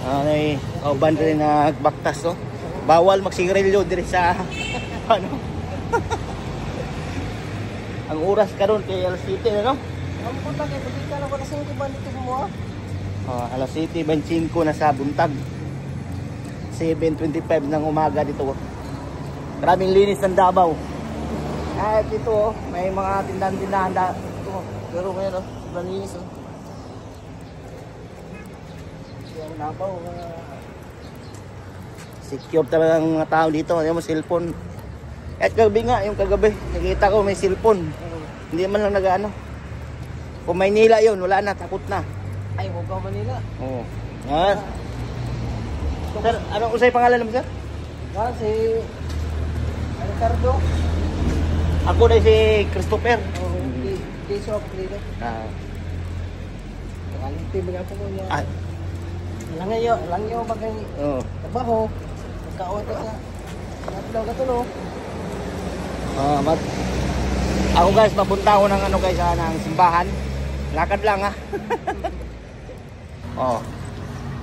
Ay, kauban rin nagbaktas, no? Bawal magsigarilyo diri sa ano. Ang oras karon kay alas 7 na, no? Ang punta kay pagka na ko na sing kuban dito mo. Alas 7:25 na sa buntag. 7:25 ng umaga dito. Maraming linis ng Davao. At ito, may mga tindahan-tindahan dito. Pero ngayon, sobrang linis, oh. Ang Davao, secure talaga ang mga tao dito. Yung mga cellphone. At kagabi nga, yung kagabi, nakita ko may cellphone. Hindi man lang nag-ano. Kung Maynila yun, wala na, takot na. Ay, huwag ka Manila. Oo. Yes. Sir, anong usay pangalan mo, sir? Si Ricardo. Ako na si Christopher. Case of Freedom. Kalinti ba po mo niya? Langyo bagay. Oo. Trabaho. Magkaoto sa katulong. Ako guys, mapunta ako ng ano guys, ng simbahan. Lakad lang ha.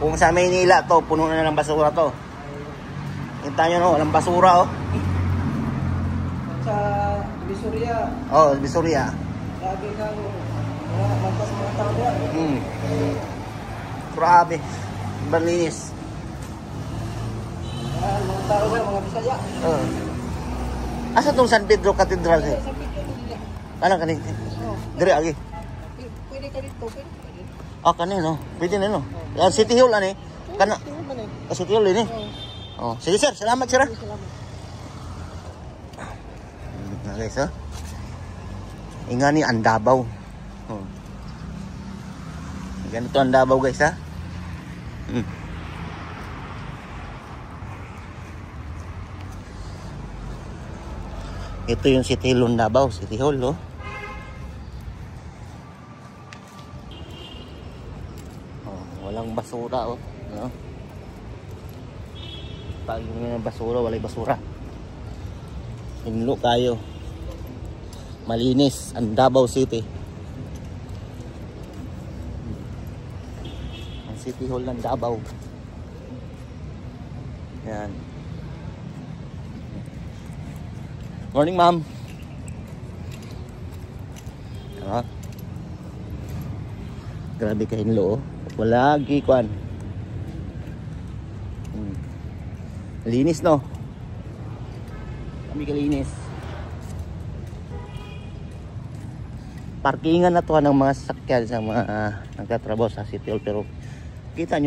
Kung sa Maynila to, puno na ng basura to. Kita nyo no, walang basura oh. Sa Divisoria. Divisoria. Lagi kang magpas mga tao doon. Grabe. Berlinis. Mga tao doon, mga Bisaya. Asa tong San Pedro Cathedral eh? Sa Pedro nila. Ano kanin? Dire agi. Pwede ka dito, pwede. Kanino? Pwede na no. City Hall ani. Kana. City Hall ini. Sige sir, salamat sir. Salamat. Guys, ingani ang Davao. Ganito ang Davao guys ha. Ito yung City Hall ng Davao, City Hall oh. Walang basura oh, no? Pag may basura, walay basura. Hinlo kayo. Malinis ang Davao City. Ang City Hall ng Davao. Yan. Morning, ma'am. Grabe ka hinlo oh. Wala gikuan. Linis no. Kami kalinis. Parkingan na to ng mga sasakyan sa mga nagtatrabaho sa City Hall pero kita nyo